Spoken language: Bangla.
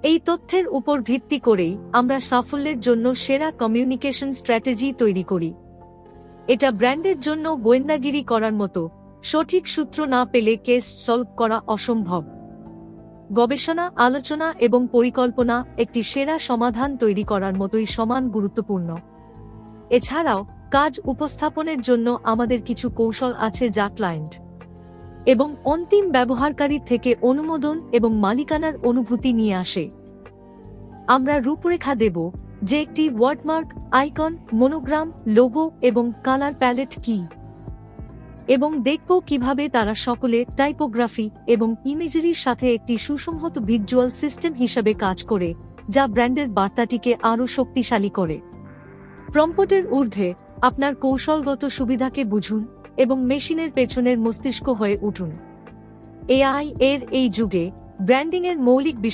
এই তথ্যের উপর ভিত্তি করেই আমরা সাফল্যের জন্য সেরা কমিউনিকেশন স্ট্র্যাটেজি তৈরি করি। এটা ব্র্যান্ডের জন্য গোয়েন্দাগিরি করার মতো, সঠিক সূত্র না পেলে কেস সলভ করা অসম্ভব। গবেষণা, আলোচনা এবং পরিকল্পনা একটি সেরা সমাধান তৈরি করার মতোই সমান গুরুত্বপূর্ণ। এছাড়াও কাজ উপস্থাপনের জন্য আমাদের কিছু কৌশল আছে যা ক্লায়েন্ট এবং অন্তিম ব্যবহারকারীর থেকে অনুমোদন এবং মালিকানার অনুভূতি নিয়ে আসে। আমরা রূপরেখা দেব যে একটি ওয়ার্ডমার্ক, আইকন, মনোগ্রাম, লোগো এবং কালার প্যালেট কি, এবং দেখব কিভাবে তারা সকলে টাইপোগ্রাফি এবং ইমেজারির সাথে একটি সুসংহত ভিজুয়াল সিস্টেম হিসাবে কাজ করে, যা ব্র্যান্ডের বার্তাটিকে আরও শক্তিশালী করে। প্রম্পটের ঊর্ধ্বে আপনার কৌশলগত সুবিধাকে বুঝুন এবং মেশিনের পেছনের মস্তিষ্ক হয়ে উঠুন। এআই এর এই যুগে ব্র্যান্ডিংয়ের মৌলিক বিষয়